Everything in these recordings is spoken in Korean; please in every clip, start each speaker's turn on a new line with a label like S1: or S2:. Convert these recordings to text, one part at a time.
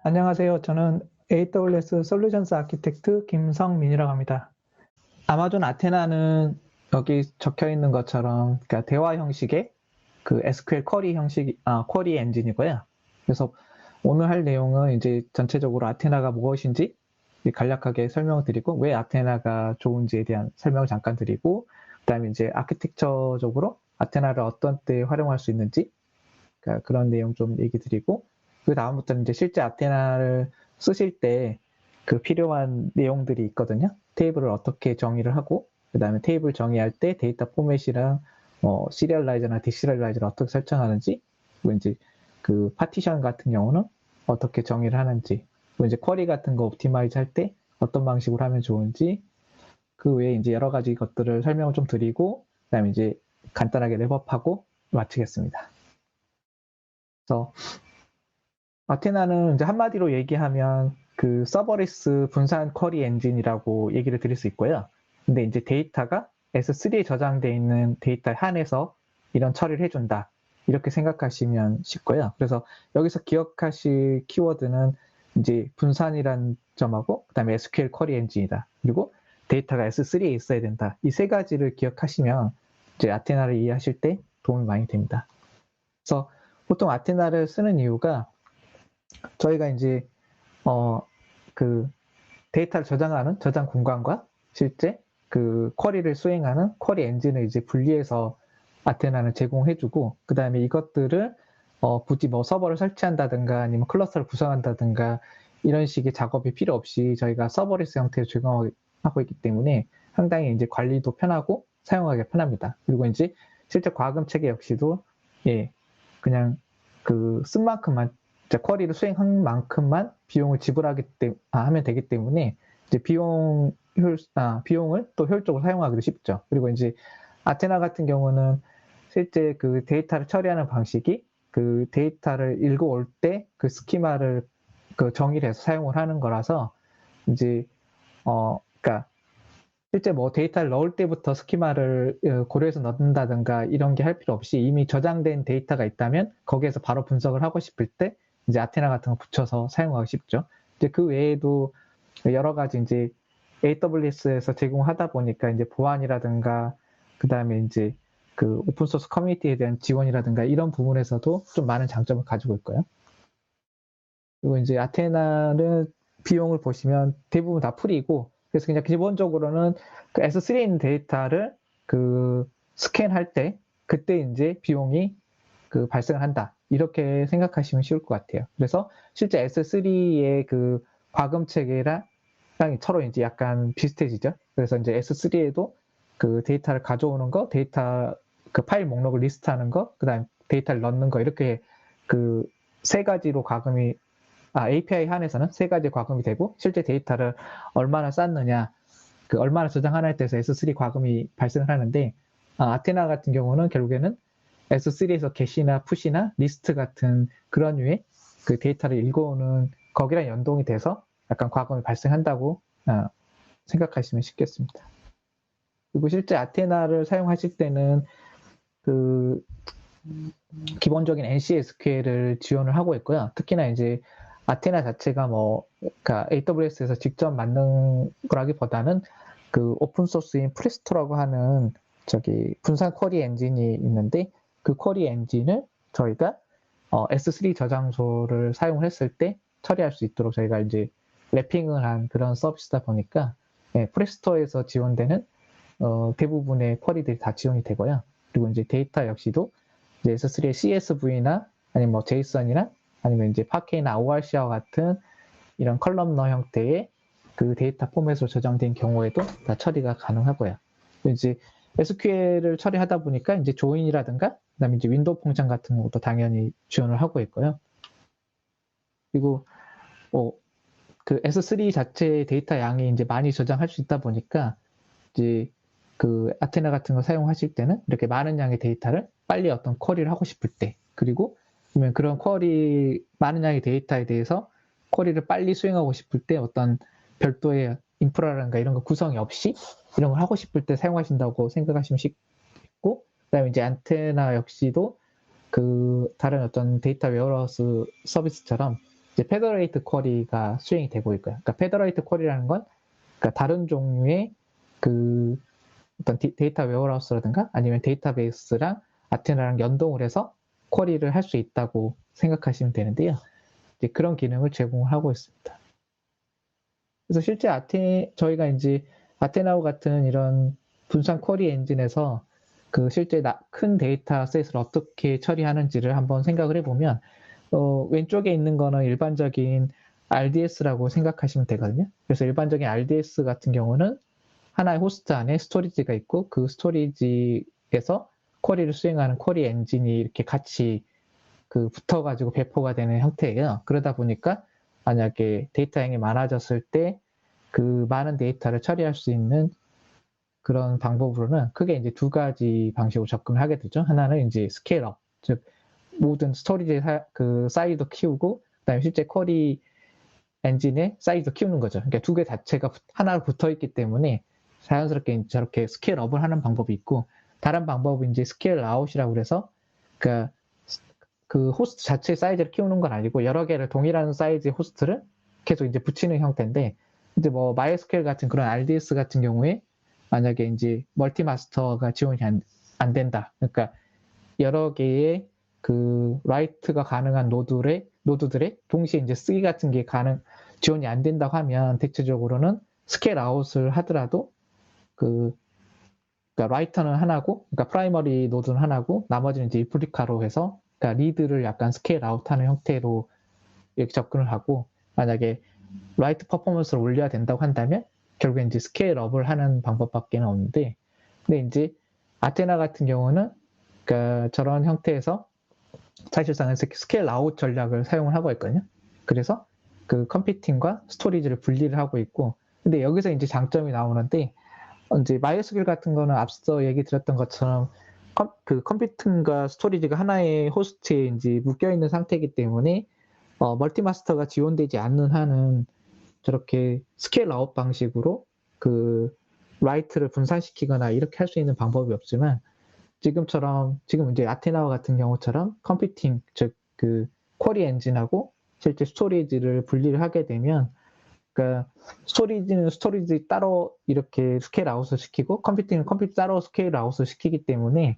S1: 안녕하세요. 저는 AWS 솔루션스 아키텍트 김성민이라고 합니다. 아마존 아테나는 여기 적혀 있는 것처럼 그러니까 대화 형식의 그 SQL 쿼리 엔진이고요. 그래서 오늘 할 내용은 이제 전체적으로 아테나가 무엇인지 간략하게 설명을 드리고 왜 아테나가 좋은지에 대한 설명을 잠깐 드리고 그다음에 이제 아키텍처적으로 아테나를 어떤 때 활용할 수 있는지 그러니까 그런 내용 좀 얘기 드리고 그 다음부터는 이제 실제 아테나를 쓰실 때 그 필요한 내용들이 있거든요. 테이블을 어떻게 정의를 하고 그 다음에 테이블 정의할 때 데이터 포맷이랑 시리얼라이저나 디시리얼라이저를 어떻게 설정하는지 그리고 이제 그 파티션 같은 경우는 어떻게 정의를 하는지 그리고 이제 쿼리 같은 거 옵티마이즈 할 때 어떤 방식으로 하면 좋은지 그 외에 이제 여러 가지 것들을 설명을 좀 드리고 그다음에 이제 간단하게 랩업하고 마치겠습니다. 그래서 아테나는 이제 한마디로 얘기하면 그 서버리스 분산 쿼리 엔진이라고 얘기를 드릴 수 있고요. 근데 이제 데이터가 S3에 저장되어 있는 데이터에 한해서 이런 처리를 해준다. 이렇게 생각하시면 쉽고요. 그래서 여기서 기억하실 키워드는 이제 분산이란 점하고 그다음에 SQL 쿼리 엔진이다. 그리고 데이터가 S3에 있어야 된다. 이 세 가지를 기억하시면 이제 아테나를 이해하실 때 도움이 많이 됩니다. 그래서 보통 아테나를 쓰는 이유가 저희가 이제 그 데이터를 저장하는 저장 공간과 실제 그 쿼리를 수행하는 쿼리 엔진을 이제 분리해서 아테나는 제공해주고 그 다음에 이것들을 굳이 뭐 서버를 설치한다든가 아니면 클러스터를 구성한다든가 이런 식의 작업이 필요 없이 저희가 서버리스 형태로 제공하고 있기 때문에 상당히 이제 관리도 편하고 사용하기 편합니다. 그리고 이제 실제 과금 체계 역시도 그냥 그 쓴 만큼만 쿼리를 수행한 만큼만 비용을 하면 되기 때문에 이제 비용을 또 효율적으로 사용하기도 쉽죠. 그리고 이제 아테나 같은 경우는 실제 그 데이터를 처리하는 방식이 그 데이터를 읽어올 때 그 스키마를 그 정의를 해서 사용을 하는 거라서 이제 그러니까 실제 뭐 데이터를 넣을 때부터 스키마를 고려해서 넣는다든가 이런 게 할 필요 없이 이미 저장된 데이터가 있다면 거기에서 바로 분석을 하고 싶을 때 이제 아테나 같은 거 붙여서 사용하기 쉽죠. 이제 그 외에도 여러 가지 이제 AWS에서 제공하다 보니까 이제 보안이라든가 그 다음에 이제 그 오픈소스 커뮤니티에 대한 지원이라든가 이런 부분에서도 좀 많은 장점을 가지고 있고요. 그리고 이제 아테나는 비용을 보시면 대부분 다 풀이고 그래서 그냥 기본적으로는 그 S3에 있는 데이터를 그 스캔할 때 그때 이제 비용이 그 발생을 한다. 이렇게 생각하시면 쉬울 것 같아요. 그래서 실제 S3의 그 과금 체계랑 서로 이제 약간 비슷해지죠. 그래서 이제 S3에도 그 데이터를 가져오는 거, 데이터 그 파일 목록을 리스트하는 거, 그다음 데이터를 넣는 거 이렇게 그 세 가지로 API 한에서는 세 가지 과금이 되고 실제 데이터를 얼마나 쌓느냐, 그 얼마나 저장하냐에 따라서 S3 과금이 발생을 하는데 아테나 같은 경우는 결국에는 S3에서 게시나 푸시나 리스트 같은 그런 류의 그 데이터를 읽어오는 거기랑 연동이 돼서 약간 과금이 발생한다고 생각하시면 쉽겠습니다. 그리고 실제 아테나를 사용하실 때는 그 기본적인 NCSQL을 지원을 하고 있고요. 특히나 이제 아테나 자체가 그러니까 AWS에서 직접 만든 거라기보다는 그 오픈소스인 프레스토라고 하는 분산 쿼리 엔진이 있는데 그 쿼리 엔진을 저희가 S3 저장소를 사용을 했을 때 처리할 수 있도록 저희가 이제 랩핑을 한 그런 서비스다 보니까 프레스토에서 지원되는 대부분의 쿼리들이 다 지원이 되고요. 그리고 이제 데이터 역시도 이제 S3의 CSV나 아니면 뭐 JSON이나 아니면 이제 파케나 ORC와 같은 이런 컬럼너 형태의 그 데이터 포맷으로 저장된 경우에도 다 처리가 가능하고요. 이제 SQL을 처리하다 보니까 이제 조인이라든가 그다음에 이제 윈도우 펑션 같은 것도 당연히 지원을 하고 있고요. 그리고 그 S3 자체의 데이터 양이 이제 많이 저장할 수 있다 보니까 이제 그 아테나 같은 거 사용하실 때는 이렇게 많은 양의 데이터를 빨리 어떤 쿼리를 하고 싶을 때 그리고 그런 많은 양의 데이터에 대해서 쿼리를 빨리 수행하고 싶을 때 어떤 별도의 인프라라든가 이런 거 구성이 없이 이런 걸 하고 싶을 때 사용하신다고 생각하시면 쉽고 그다음에 이제 안테나 역시도 그 다른 어떤 데이터 웨어하우스 서비스처럼 이제 페더레이트 쿼리가 수행이 되고 있고요. 그러니까 페더레이트 쿼리라는 건 그러니까 다른 종류의 그 어떤 데이터 웨어하우스라든가 아니면 데이터베이스랑 아테나랑 연동을 해서 쿼리를 할 수 있다고 생각하시면 되는데요. 이제 그런 기능을 제공하고 있습니다. 그래서 실제 저희가 이제 아테나와 같은 이런 분산 쿼리 엔진에서 그 실제 큰 데이터셋을 어떻게 처리하는지를 한번 생각을 해보면 왼쪽에 있는 거는 일반적인 RDS라고 생각하시면 되거든요. 그래서 일반적인 RDS 같은 경우는 하나의 호스트 안에 스토리지가 있고 그 스토리지에서 쿼리를 수행하는 쿼리 엔진이 이렇게 같이 그 붙어가지고 배포가 되는 형태예요. 그러다 보니까 만약에 데이터 양이 많아졌을 때 그 많은 데이터를 처리할 수 있는 그런 방법으로는 크게 이제 두 가지 방식으로 접근을 하게 되죠. 하나는 이제 스케일업, 즉 모든 스토리지 그 사이즈도 키우고 그다음에 실제 쿼리 엔진의 사이즈도 키우는 거죠. 그러니까 두 개 자체가 하나로 붙어 있기 때문에 자연스럽게 저렇게 스케일업을 하는 방법이 있고 다른 방법은 이제 스케일 아웃이라고 그래서 그러니까 그 호스트 자체의 사이즈를 키우는 건 아니고 여러 개를 동일한 사이즈의 호스트를 계속 이제 붙이는 형태인데 이제 뭐 MySQL 같은 그런 RDS 같은 경우에 만약에 이제 멀티마스터가 지원이 안 된다. 그러니까 여러 개의 그 라이트가 가능한 노드들의 동시에 이제 쓰기 같은 게 지원이 안 된다고 하면 대체적으로는 스케일 아웃을 하더라도 그러니까 라이터는 하나고, 그러니까 프라이머리 노드는 하나고, 나머지는 이제 리플리카로 해서, 그러니까 리드를 약간 스케일 아웃하는 형태로 이렇게 접근을 하고, 만약에 라이트 퍼포먼스를 올려야 된다고 한다면, 결국엔 이제 스케일 업을 하는 방법밖에 없는데, 근데 이제 아테나 같은 경우는, 그러니까 저런 형태에서 사실상은 스케일 아웃 전략을 사용을 하고 있거든요. 그래서 그 컴퓨팅과 스토리지를 분리를 하고 있고, 근데 여기서 이제 장점이 나오는데, 이제 MySQL 같은 거는 앞서 얘기 드렸던 것처럼 그 컴퓨팅과 스토리지가 하나의 호스트에 이제 묶여 있는 상태이기 때문에 멀티마스터가 지원되지 않는 한은 저렇게 스케일 아웃 방식으로 그 라이트를 분산시키거나 이렇게 할 수 있는 방법이 없지만 지금 이제 아테나와 같은 경우처럼 컴퓨팅 즉 그 쿼리 엔진하고 실제 스토리지를 분리를 하게 되면 그러니까 스토리지는 스토리지 따로 이렇게 스케일 아웃을 시키고 컴퓨팅은 컴퓨터 따로 스케일 아웃을 시키기 때문에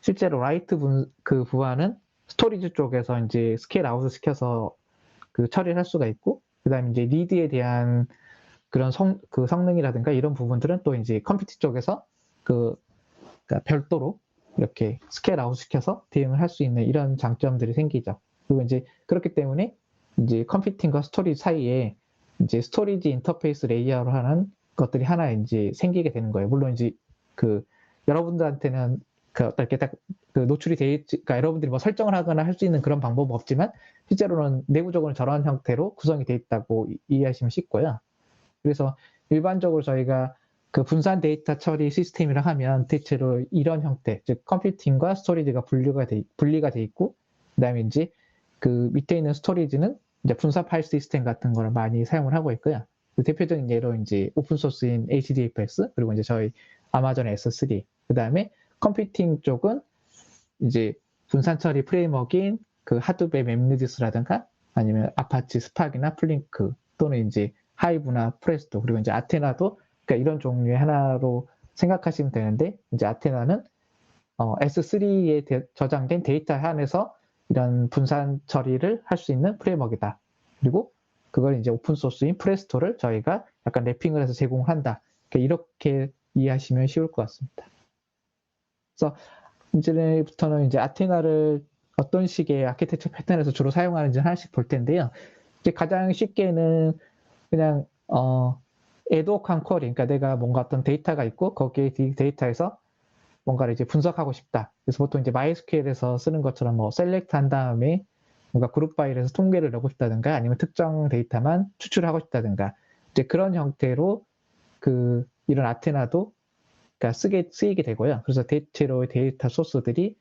S1: 실제로 라이트 그 부하는 스토리지 쪽에서 이제 스케일 아웃을 시켜서 그 처리를 할 수가 있고 그다음에 이제 리드에 대한 그런 그 성능이라든가 이런 부분들은 또 이제 컴퓨팅 쪽에서 그러니까 별도로 이렇게 스케일 아웃 시켜서 대응을 할 수 있는 이런 장점들이 생기죠. 그리고 이제 그렇기 때문에 이제 컴퓨팅과 스토리지 사이에 이제 스토리지 인터페이스 레이어로 하는 것들이 하나 이제 생기게 되는 거예요. 물론 이제 그 여러분들한테는 이렇게 딱 그 노출이 돼 있지, 그러니까 여러분들이 뭐 설정을 하거나 할 수 있는 그런 방법은 없지만 실제로는 내부적으로는 저런 형태로 구성이 돼 있다고 이해하시면 쉽고요. 그래서 일반적으로 저희가 그 분산 데이터 처리 시스템이라 하면 대체로 이런 형태, 즉 컴퓨팅과 스토리지가 분리가 돼 있고, 그다음에 이제 그 밑에 있는 스토리지는 이제 분산 파일 시스템 같은 거를 많이 사용을 하고 있고요. 그 대표적인 예로 이제 오픈 소스인 HDFS 그리고 이제 저희 아마존 S3, 그다음에 컴퓨팅 쪽은 이제 분산 처리 프레임워크인 그 하드웹 맵리디스라든가 아니면 아파치 스팍이나 플링크 또는 이제 하이브나 프레스토 그리고 이제 아테나도 그러니까 이런 종류의 하나로 생각하시면 되는데 이제 아테나는 S3에 저장된 데이터 안에서 이런 분산 처리를 할 수 있는 프레임워크이다. 그리고 그걸 이제 오픈 소스인 프레스토를 저희가 약간 랩핑을 해서 제공한다. 이렇게 이해하시면 쉬울 것 같습니다. 그래서 이제부터는 이제 아테나를 어떤 식의 아키텍처 패턴에서 주로 사용하는지 하나씩 볼 텐데요. 이제 가장 쉽게는 그냥 애드호크한 쿼리, 그러니까 내가 뭔가 어떤 데이터가 있고 거기에 데이터에서 뭔가를 이제 분석하고 싶다. 그래서 보통 이제 MySQL에서 쓰는 것처럼 뭐 셀렉트 한 다음에 뭔가 그룹 파일에서 통계를 넣고 싶다든가 아니면 특정 데이터만 추출하고 싶다든가 이제 그런 형태로 이런 아테나도 그러니까 쓰이게 되고요. 그래서 대체로 데이터 소스들이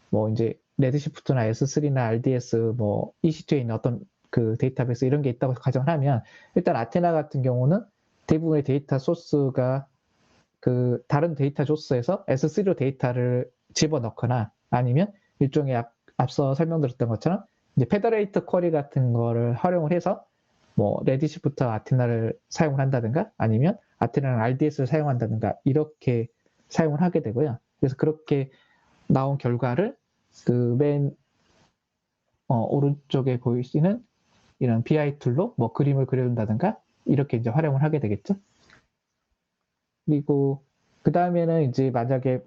S1: 뭐 이제 레드시프트나 S3나 RDS 뭐 EC2에 있는 어떤 그 데이터베이스 이런 게 있다고 가정을 하면 일단 아테나 같은 경우는 대부분의 데이터 소스가 그 다른 데이터 소스에서 S3로 데이터를 집어넣거나 아니면 일종의 앞서 설명드렸던 것처럼 이제 페더레이터 쿼리 같은 거를 활용을 해서 뭐 레디시부터 아테나를 사용을 한다든가 아니면 아테나랑 RDS를 사용한다든가 이렇게 사용을 하게 되고요. 그래서 그렇게 나온 결과를 그 맨 오른쪽에 보이시는 이런 BI 툴로 뭐 그림을 그려준다든가 이렇게 이제 활용을 하게 되겠죠. 그리고 그 다음에는 이제 만약에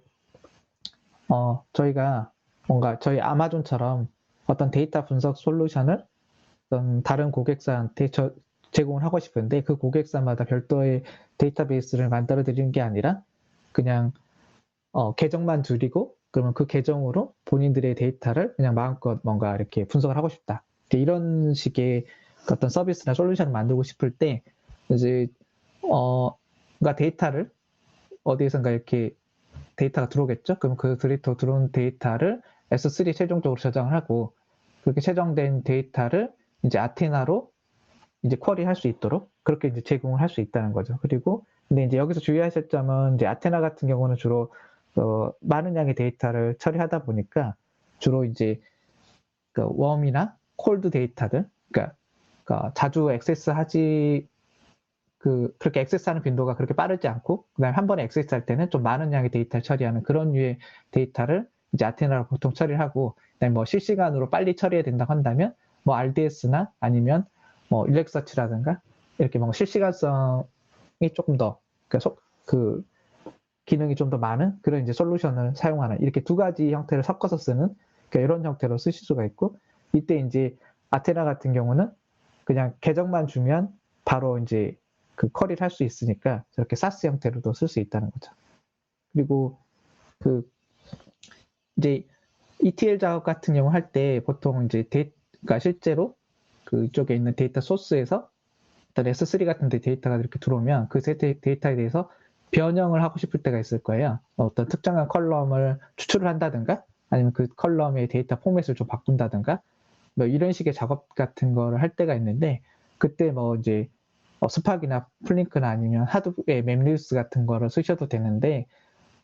S1: 저희가 뭔가 저희 아마존처럼 어떤 데이터 분석 솔루션을 어떤 다른 고객사한테 제공을 하고 싶은데 그 고객사마다 별도의 데이터베이스를 만들어 드리는 게 아니라 그냥 계정만 줄이고 그러면 그 계정으로 본인들의 데이터를 그냥 마음껏 뭔가 이렇게 분석을 하고 싶다. 이런 식의 어떤 서비스나 솔루션을 만들고 싶을 때 이제 그러니까 데이터를 어디에선가 이렇게 데이터가 들어오겠죠. 그럼 그 데이터 들어온 데이터를 S3에 최종적으로 저장을 하고 그렇게 최종된 데이터를 이제 아테나로 이제 쿼리할 수 있도록 그렇게 이제 제공을 할 수 있다는 거죠. 그리고 근데 이제 여기서 주의하실 점은 이제 아테나 같은 경우는 주로 많은 양의 데이터를 처리하다 보니까 주로 이제 그 웜이나 콜드 데이터들, 그러니까 자주 액세스하지 그렇게 액세스하는 빈도가 그렇게 빠르지 않고 그다음에 한 번에 액세스할 때는 좀 많은 양의 데이터를 처리하는 그런 류의 데이터를 이제 아테나로 보통 처리를 하고 그다음에 뭐 실시간으로 빨리 처리해야 된다고 한다면 뭐 RDS나 아니면 뭐 일렉서치라든가 이렇게 뭔가 실시간성이 조금 더 그 기능이 좀 더 많은 그런 이제 솔루션을 사용하는 이렇게 두 가지 형태를 섞어서 쓰는 그러니까 이런 형태로 쓰실 수가 있고 이때 이제 아테나 같은 경우는 그냥 계정만 주면 바로 이제 그 쿼리를 할 수 있으니까 저렇게 사스 형태로도 쓸 수 있다는 거죠. 그리고 그 이제 ETL 작업 같은 경우 할 때 보통 이제 그러니까 실제로 그쪽에 있는 데이터 소스에서 어떤 S3 같은 데이터가 이렇게 들어오면 그 데이터에 대해서 변형을 하고 싶을 때가 있을 거예요. 어떤 특정한 컬럼을 추출을 한다든가 아니면 그 컬럼의 데이터 포맷을 좀 바꾼다든가 뭐 이런 식의 작업 같은 거를 할 때가 있는데 그때 뭐 이제 스팍이나 플링크나 아니면 하드웨어 맵리우스 같은 거를 쓰셔도 되는데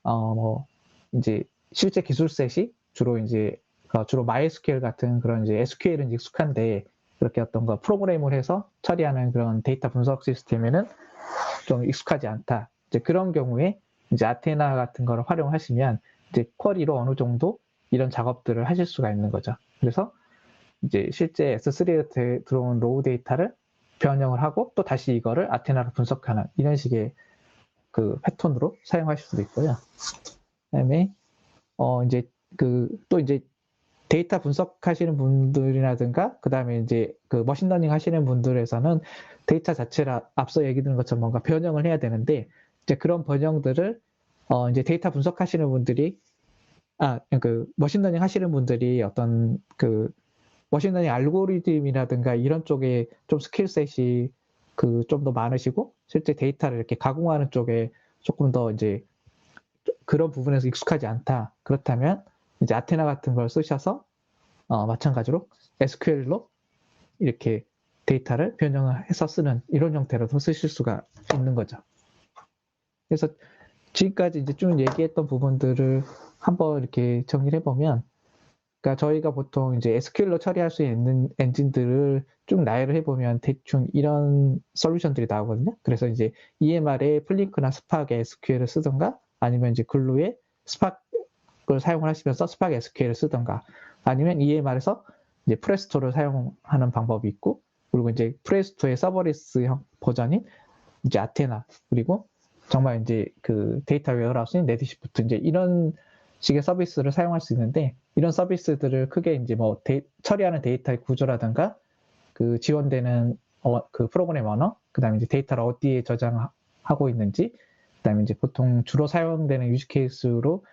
S1: 뭐 이제 실제 기술셋이 주로 이제 주로 MySQL 같은 그런 이제 SQL은 익숙한데 그렇게 어떤 거 프로그램을 해서 처리하는 그런 데이터 분석 시스템에는 좀 익숙하지 않다. 이제 그런 경우에 이제 아테나 같은 거를 활용하시면 이제 쿼리로 어느 정도 이런 작업들을 하실 수가 있는 거죠. 그래서 이제 실제 S3에 들어온 로우 데이터를 변형을 하고 또 다시 이거를 아테나로 분석하는 이런 식의 그 패턴으로 사용하실 수도 있고요. 그다음에 이제 또 이제 데이터 분석하시는 분들이라든가 그다음에 이제 그 머신러닝 하시는 분들에서는 데이터 자체를 앞서 얘기 드린 것처럼 뭔가 변형을 해야 되는데 이제 그런 변형들을 이제 데이터 분석하시는 분들이 그 머신러닝 하시는 분들이 어떤 그 머신러닝 알고리즘이라든가 이런 쪽에 좀 스킬셋이 좀 더 많으시고 실제 데이터를 이렇게 가공하는 쪽에 조금 더 이제 그런 부분에서 익숙하지 않다. 그렇다면 이제 아테나 같은 걸 쓰셔서 마찬가지로 SQL로 이렇게 데이터를 변형해서 쓰는 이런 형태로도 쓰실 수가 있는 거죠. 그래서 지금까지 이제 쭉 얘기했던 부분들을 한번 이렇게 정리를 해보면 그러니까 저희가 보통 이제 SQL로 처리할 수 있는 엔진들을 쭉 나열을 해보면 대충 이런 솔루션들이 나오거든요. 그래서 이제 EMR에 플링크나 스팍의 SQL을 쓰던가 아니면 이제 글루에 스팍을 사용을 하시면서 스팍 SQL을 쓰던가 아니면 EMR에서 이제 프레스토를 사용하는 방법이 있고 그리고 이제 프레스토의 서버리스형 버전인 이제 아테나 그리고 정말 이제 그 데이터 웨어하우스인 레디시프트 이제 이런 식의 서비스를 사용할 수 있는데 이런 서비스들을 크게 이제 뭐 처리하는 데이터의 구조라든가 그 지원되는 그 프로그램 언어, 그다음에 이제 데이터를 어디에 저장하고 있는지, 그다음에 이제 보통 주로 사용되는 유즈 케이스로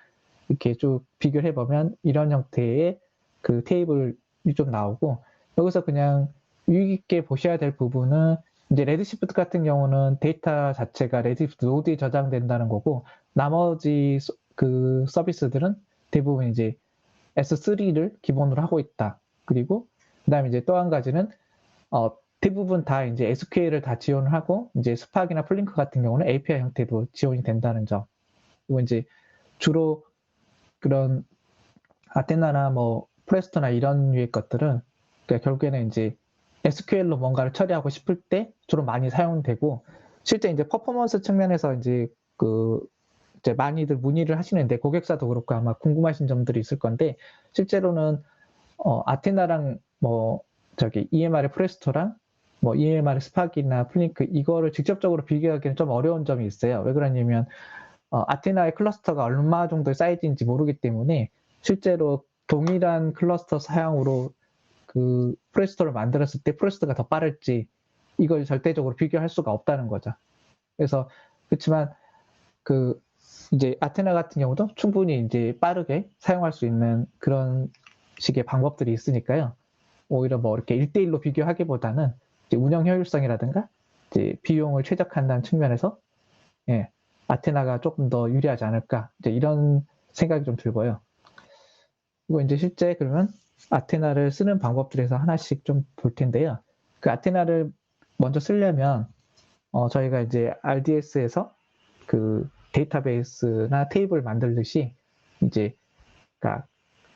S1: 이렇게 쭉 비교를 해보면 이런 형태의 그 테이블이 좀 나오고 여기서 그냥 유의 깊게 보셔야 될 부분은 이제 레드시프트 같은 경우는 데이터 자체가 레드시프트 노드에 저장된다는 거고 나머지 그 서비스들은 대부분 이제 S3를 기본으로 하고 있다. 그리고 그다음에 이제 또 한 가지는 대부분 다 이제 SQL을 다 지원을 하고 이제 스팍이나 플링크 같은 경우는 API 형태도 지원이 된다는 점. 그리고 이제 주로 그런 아테나나 뭐 프레스토나 이런 류의 것들은 그러니까 결국에는 이제 SQL로 뭔가를 처리하고 싶을 때 주로 많이 사용되고, 실제 이제 퍼포먼스 측면에서 이제 이제 많이들 문의를 하시는데, 고객사도 그렇고 아마 궁금하신 점들이 있을 건데, 실제로는 아테나랑 뭐 EMR의 프레스토랑 뭐 EMR의 스파기나 플링크 이거를 직접적으로 비교하기는 좀 어려운 점이 있어요. 왜 그러냐면 아테나의 클러스터가 얼마 정도의 사이즈인지 모르기 때문에 실제로 동일한 클러스터 사양으로 그 프레스토를 만들었을 때 프레스토가 더 빠를지 이걸 절대적으로 비교할 수가 없다는 거죠. 그래서 그렇지만 이제 아테나 같은 경우도 충분히 이제 빠르게 사용할 수 있는 그런 식의 방법들이 있으니까요. 오히려 뭐 이렇게 1대1로 비교하기보다는 이제 운영 효율성이라든가 이제 비용을 최적화한다는 측면에서 예, 아테나가 조금 더 유리하지 않을까 이제 이런 생각이 좀 들고요. 그리고 이제 실제 그러면 아테나를 쓰는 방법들에서 하나씩 좀 볼 텐데요. 그 아테나를 먼저 쓰려면 저희가 이제 RDS에서 그 데이터베이스나 테이블 만들듯이 이제 그러니까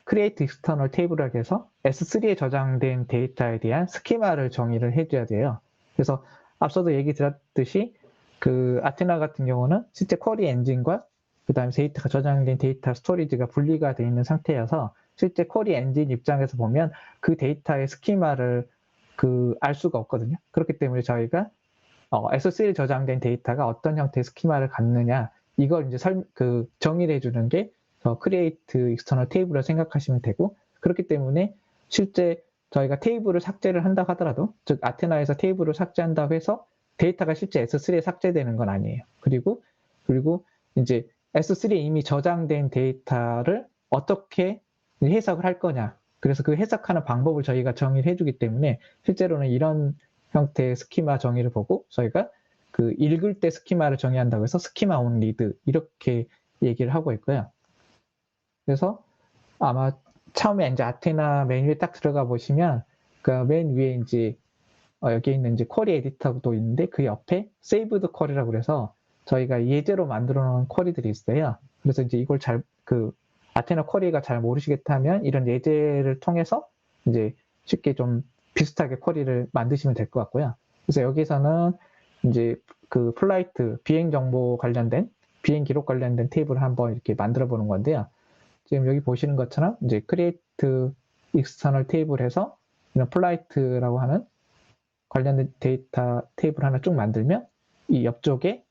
S1: create external table이라고 해서 S3에 저장된 데이터에 대한 스키마를 정의를 해줘야 돼요. 그래서 앞서도 얘기 드렸듯이 그 아테나 같은 경우는 실제 쿼리 엔진과 그 다음에 데이터가 저장된 데이터 스토리지가 분리가 되어 있는 상태여서 실제 쿼리 엔진 입장에서 보면 그 데이터의 스키마를 알 수가 없거든요. 그렇기 때문에 저희가 S3에 저장된 데이터가 어떤 형태의 스키마를 갖느냐 이걸 이제 정의를 해주는 게 create external table을 생각하시면 되고, 그렇기 때문에 실제 저희가 테이블을 삭제를 한다고 하더라도, 즉 아테나에서 테이블을 삭제한다고 해서 데이터가 실제 S3에 삭제되는 건 아니에요. 그리고 이제 S3에 이미 저장된 데이터를 어떻게 해석을 할 거냐, 그래서 그 해석하는 방법을 저희가 정의를 해주기 때문에 실제로는 이런 형태의 스키마 정의를 보고 저희가 읽을 때 스키마를 정의한다고 해서 스키마 온 리드 이렇게 얘기를 하고 있고요. 그래서 아마 처음에 이제 아테나 메뉴에 딱 들어가 보시면 그 맨 위에 이제 여기 있는 이제 쿼리 에디터도 있는데 그 옆에 saved 쿼리라고 그래서 저희가 예제로 만들어 놓은 쿼리들이 있어요. 그래서 이제 이걸 아테나 쿼리가 잘 모르시겠다면 이런 예제를 통해서 이제 쉽게 좀 비슷하게 쿼리를 만드시면 될 것 같고요. 그래서 여기서는 이제 플라이트 비행 정보 관련된 비행 기록 관련된 테이블을 한번 이렇게 만들어 보는 건데요. 지금 여기 보시는 것처럼 이제 create external table에서 이런 플라이트라고 하는 관련된 데이터 테이블 하나 쭉 만들면 이 옆쪽에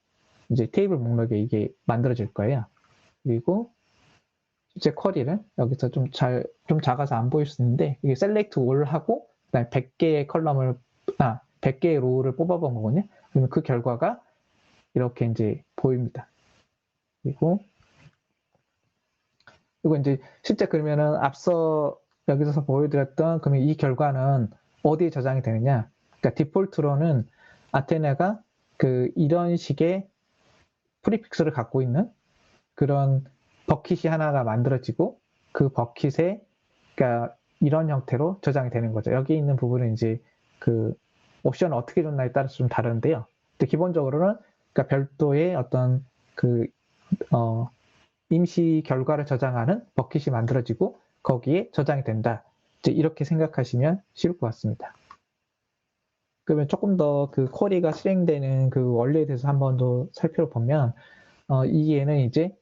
S1: 이제 테이블 목록에 이게 만들어질 거예요. 그리고 실제 쿼리를 여기서 좀 작아서 안 보일 수 있는데 이게 select all 하고 그다음에 100개의 100개의 로우를 뽑아본 거거든요. 그러면 그 결과가 이렇게 이제 보입니다. 그리고 이제 실제 그러면은 앞서 여기서 보여드렸던 그러면 이 결과는 어디에 저장이 되느냐? 그러니까 디폴트로는 아테나가 이런 식의 프리픽스를 갖고 있는 그런 버킷이 하나가 만들어지고 그 버킷에 그러니까 이런 형태로 저장이 되는 거죠. 여기 있는 부분은 이제 옵션을 어떻게 줬나에 따라서 좀 다른데요. 근데 기본적으로는 그러니까 별도의 어떤 임시 결과를 저장하는 버킷이 만들어지고 거기에 저장이 된다. 이제 이렇게 생각하시면 쉬울 것 같습니다. 그러면 조금 더 쿼리가 실행되는 원리에 대해서 한 번 더 살펴보면 이게는 이제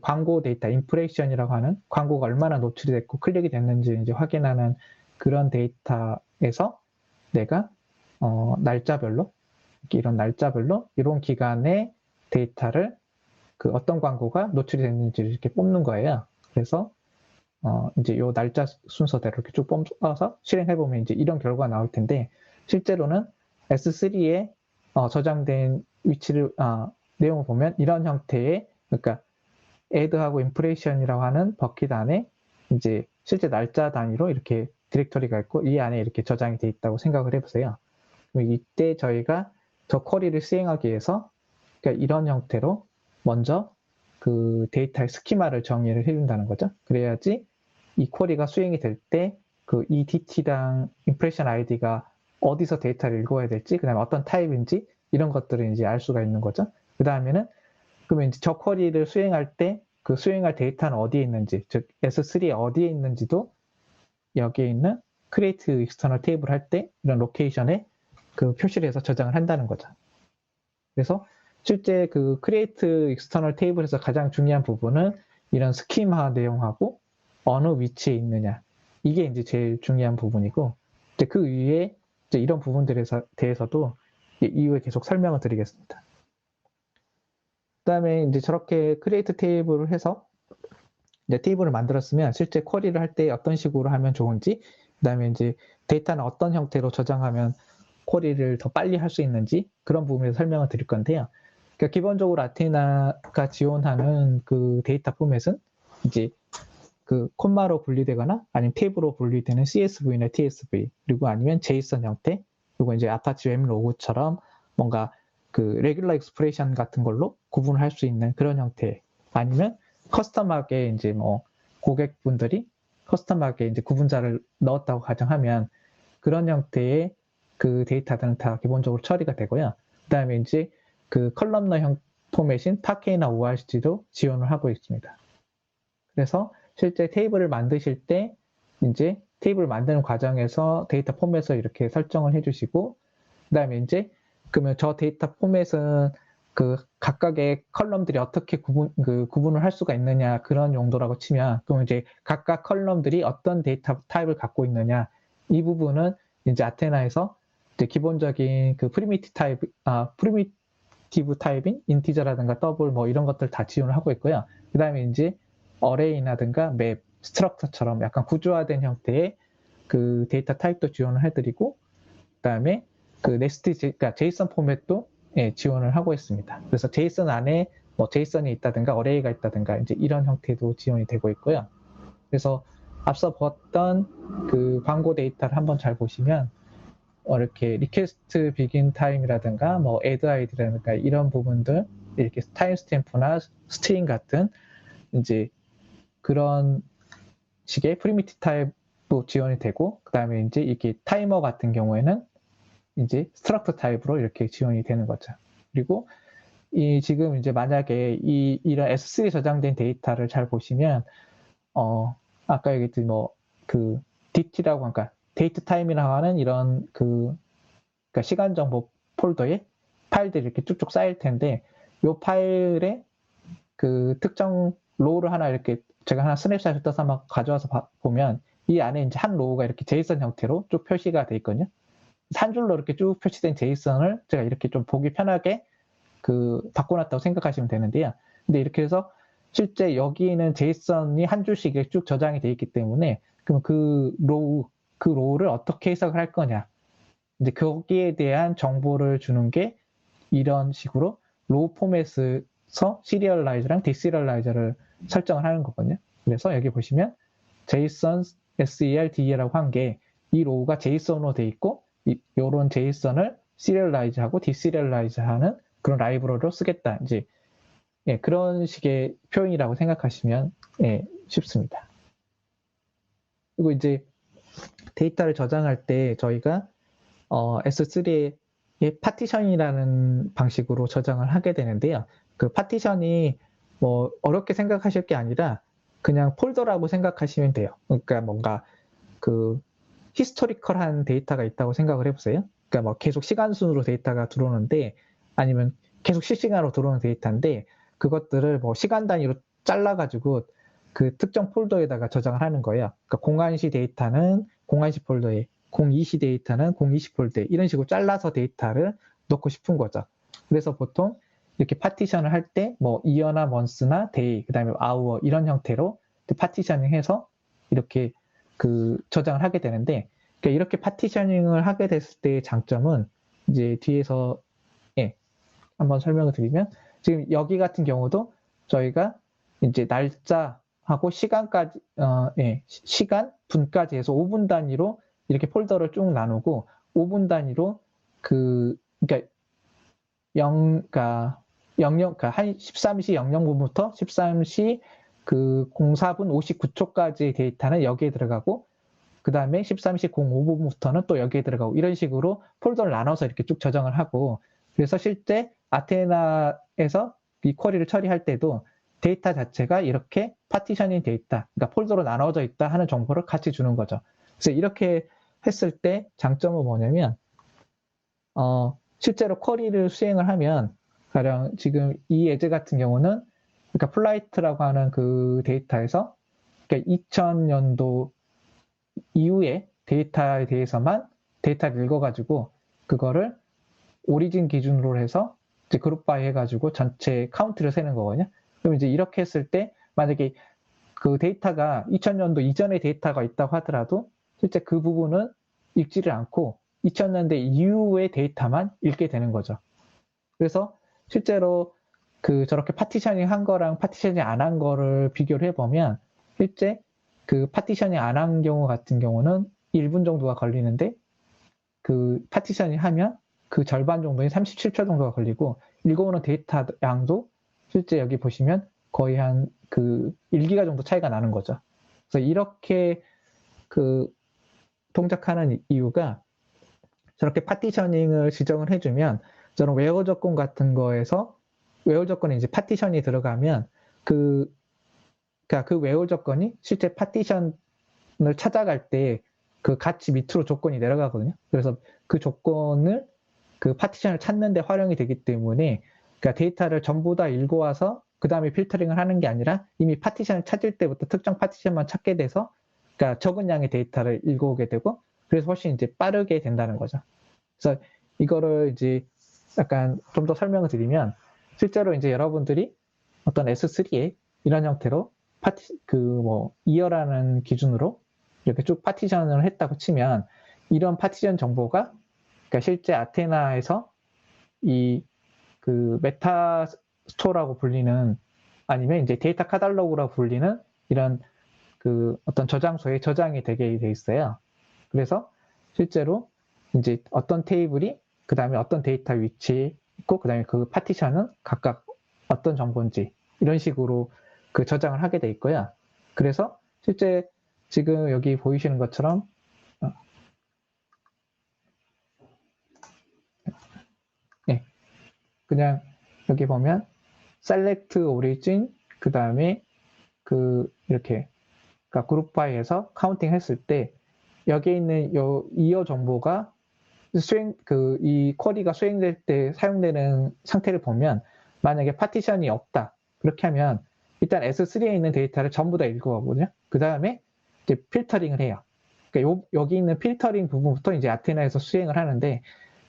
S1: 광고 데이터, 임프레션이라고 하는 광고가 얼마나 노출이 됐고 클릭이 됐는지 이제 확인하는 그런 데이터에서 내가 날짜별로 이런 날짜별로 이런 기간의 데이터를 어떤 광고가 노출이 됐는지를 이렇게 뽑는 거예요. 그래서 이제 요 날짜 순서대로 이렇게 쭉 뽑아서 실행해보면 이제 이런 결과가 나올 텐데 실제로는 S3에 저장된 내용을 보면 이런 형태의 그러니까 add하고 impression이라고 하는 버킷 안에 이제 실제 날짜 단위로 이렇게 디렉터리가 있고 이 안에 이렇게 저장이 돼 있다고 생각을 해보세요. 그럼 이때 저희가 저 쿼리를 수행하기 위해서 그러니까 이런 형태로 먼저 데이터의 스키마를 정의를 해준다는 거죠. 그래야지 이 쿼리가 수행이 될 때 이 DT당 impression ID가 어디서 데이터를 읽어야 될지, 그 다음에 어떤 타입인지 이런 것들을 이제 알 수가 있는 거죠. 그 다음에는 그러면 이제 저 쿼리를 수행할 때 수행할 데이터는 어디에 있는지, 즉 S3에 어디에 있는지도 여기에 있는 create external table 할 때 이런 로케이션에 그 표시를 해서 저장을 한다는 거죠. 그래서 실제 그 create external table에서 가장 중요한 부분은 이런 스키마 내용하고 어느 위치에 있느냐. 이게 이제 제일 중요한 부분이고, 이제 그 위에 이제 이런 부분들에 대해서도 이후에 계속 설명을 드리겠습니다. 그다음에 이제 저렇게 create table을 해서 이제 테이블을 만들었으면 실제 쿼리를 할 때 어떤 식으로 하면 좋은지, 그다음에 이제 데이터는 어떤 형태로 저장하면 쿼리를 더 빨리 할 수 있는지 그런 부분에서 설명을 드릴 건데요. 그러니까 기본적으로 아테나가 지원하는 그 데이터 포맷은 이제 그 콤마로 분리되거나 아니면 탭으로 분리되는 CSV나 TSV, 그리고 아니면 JSON 형태, 그리고 이제 아파치 웹 로그처럼 뭔가 그 레귤러 익스프레션 같은 걸로 구분할 수 있는 그런 형태, 아니면 커스텀하게 이제 뭐 고객분들이 커스텀하게 이제 구분자를 넣었다고 가정하면 그런 형태의 그 데이터들은 다 기본적으로 처리가 되고요. 그다음에 이제 그 컬럼너 형 포맷인 파케이나 ORC도 지원을 하고 있습니다. 그래서 실제 테이블을 만드실 때 이제 테이블을 만드는 과정에서 데이터 포맷을 이렇게 설정을 해주시고, 그다음에 이제 그러면 저 데이터 포맷은 그 각각의 컬럼들이 어떻게 구분을 할 수가 있느냐, 그런 용도라고 치면, 그럼 이제 각각 컬럼들이 어떤 데이터 타입을 갖고 있느냐, 이 부분은 이제 아테나에서 이제 기본적인 그 프리미티브 타입인 인티저라든가 더블 뭐 이런 것들 다 지원을 하고 있고요. 그 다음에 이제 어레이라든가 맵, 스트럭처처럼 약간 구조화된 형태의 그 데이터 타입도 지원을 해드리고, 그 다음에 그 네스트, 그러니까 제이슨 포맷도 지원을 하고 있습니다. 그래서 제이슨 안에 뭐 제이슨이 있다든가 어레이가 있다든가 이제 이런 형태도 지원이 되고 있고요. 그래서 앞서 봤던 그 광고 데이터를 한번 잘 보시면 이렇게 리퀘스트 비긴 타임이라든가 뭐 애드 아이디라든가 이런 부분들, 이렇게 타임 스탬프나 스트링 같은 이제 그런 식의 프리미티 타입도 지원이 되고, 그 다음에 이제 이게 타이머 같은 경우에는 이제 스트럭처 타입으로 이렇게 지원이 되는 거죠. 그리고 이 지금 이제 만약에 이런 S3에 저장된 데이터를 잘 보시면 아까 얘기했듯이 뭐 그 DT라고 하니까 데이트 타임이라고 하는 이런 그러니까 시간 정보 폴더에 파일들이 이렇게 쭉쭉 쌓일 텐데, 이 파일에 그 특정 로우를 하나 이렇게 제가 하나 스냅샷을 떠서 한번 가져와서 보면 이 안에 이제 한 로우가 이렇게 제이슨 형태로 쭉 표시가 돼 있거든요. 한 줄로 이렇게 쭉 표시된 제이슨을 제가 이렇게 좀 보기 편하게 바꿔놨다고 생각하시면 되는데요. 근데 이렇게 해서 실제 여기는 제이슨이 한 줄씩 쭉 저장이 돼 있기 때문에, 그럼 그 로우를 어떻게 해석을 할 거냐, 이제 거기에 대한 정보를 주는 게 이런 식으로 로우 포맷에서 시리얼라이저랑 디시리얼라이저를 설정을 하는 거거든요. 그래서 여기 보시면 JSON SERD라고 한 게 이 로우가 JSON으로 돼 있고, 요런 JSON을 시리얼라이즈하고 디시리얼라이즈하는 그런 라이브러리로 쓰겠다, 이제 그런 식의 표현이라고 생각하시면 쉽습니다. 그리고 이제 데이터를 저장할 때 저희가 S3의 파티션이라는 방식으로 저장을 하게 되는데요. 그 파티션이 뭐 어렵게 생각하실 게 아니라 그냥 폴더라고 생각하시면 돼요. 그러니까 뭔가 그 히스토리컬한 데이터가 있다고 생각을 해보세요. 그러니까 뭐 계속 시간 순으로 데이터가 들어오는데, 아니면 계속 실시간으로 들어오는 데이터인데, 그것들을 뭐 시간 단위로 잘라가지고 그 특정 폴더에다가 저장을 하는 거예요. 그러니까 01시 데이터는 01시 폴더에, 02시 데이터는 02시 폴더에, 이런 식으로 잘라서 데이터를 넣고 싶은 거죠. 그래서 보통 이렇게 파티션을 할 때 뭐 이어나 먼스나 데이, 그 다음에 아워 이런 형태로 파티셔닝 해서 이렇게 저장을 하게 되는데, 그러니까 이렇게 파티셔닝을 하게 됐을 때의 장점은 이제 뒤에서 한번 설명을 드리면, 지금 여기 같은 경우도 저희가 이제 날짜하고 시간까지 시간, 분까지 해서 5분 단위로 이렇게 폴더를 쭉 나누고, 5분 단위로 그러니까 13시 00분부터 13시 04분 59초까지 데이터는 여기에 들어가고, 그 다음에 13시 05분부터는 또 여기에 들어가고, 이런 식으로 폴더를 나눠서 이렇게 쭉 저장을 하고, 그래서 실제 아테나에서 이 쿼리를 처리할 때도 데이터 자체가 이렇게 파티션인 데이터, 그러니까 폴더로 나눠져 있다 하는 정보를 같이 주는 거죠. 그래서 이렇게 했을 때 장점은 뭐냐면, 실제로 쿼리를 수행을 하면, 가령 지금 이 예제 같은 경우는, 그러니까 플라이트라고 하는 그 데이터에서, 그러니까 2000년도 이후의 데이터에 대해서만 데이터를 읽어가지고, 그거를 오리진 기준으로 해서 이제 그룹 바이 해가지고 전체 카운트를 세는 거거든요. 그럼 이제 이렇게 했을 때, 만약에 그 데이터가 2000년도 이전의 데이터가 있다고 하더라도, 실제 그 부분은 읽지를 않고 2000년대 이후의 데이터만 읽게 되는 거죠. 그래서 실제로 그 저렇게 파티셔닝 한 거랑 파티셔닝 안 한 거를 비교를 해보면, 실제 그 파티셔닝 안 한 경우 같은 경우는 1분 정도가 걸리는데, 그 파티셔닝 하면 그 절반 정도인 37초 정도가 걸리고, 읽어오는 데이터 양도 실제 여기 보시면 거의 한 그 1기가 정도 차이가 나는 거죠. 그래서 이렇게 그 동작하는 이유가, 저렇게 파티셔닝을 지정을 해주면, 저런 웨어 조건 같은 거에서 웨어 조건에 이제 파티션이 들어가면 그러니까 그 웨어 조건이 실제 파티션을 찾아갈 때 그 같이 밑으로 조건이 내려가거든요. 그래서 그 조건을 그 파티션을 찾는 데 활용이 되기 때문에, 그러니까 데이터를 전부 다 읽어와서 그 다음에 필터링을 하는 게 아니라 이미 파티션을 찾을 때부터 특정 파티션만 찾게 돼서, 그러니까 적은 양의 데이터를 읽어오게 되고, 그래서 훨씬 이제 빠르게 된다는 거죠. 그래서 이거를 이제 약간 좀 더 설명을 드리면, 실제로 이제 여러분들이 어떤 S3에 이런 형태로 이어라는 기준으로 이렇게 쭉 파티션을 했다고 치면, 이런 파티션 정보가, 그러니까 실제 아테나에서 이 그 메타 스토어라고 불리는, 아니면 이제 데이터 카탈로그라고 불리는 이런 그 어떤 저장소에 저장이 되게 돼 있어요. 그래서 실제로 이제 어떤 테이블이 그 다음에 어떤 데이터 위치에 있고, 그 다음에 그 파티션은 각각 어떤 정보인지 이런 식으로 그 저장을 하게 돼 있고요. 그래서 실제 지금 여기 보이시는 것처럼 그냥 여기 보면 select origin, 그 다음에 그 이렇게 그러니까 그룹 바이에서 카운팅 했을 때, 여기에 있는 이어 정보가 이 쿼리가 수행될 때 사용되는 상태를 보면, 만약에 파티션이 없다 그렇게 하면 일단 S3에 있는 데이터를 전부 다 읽어가거든요. 그 다음에 이제 필터링을 해요. 그러니까 여기 있는 필터링 부분부터 이제 아테나에서 수행을 하는데,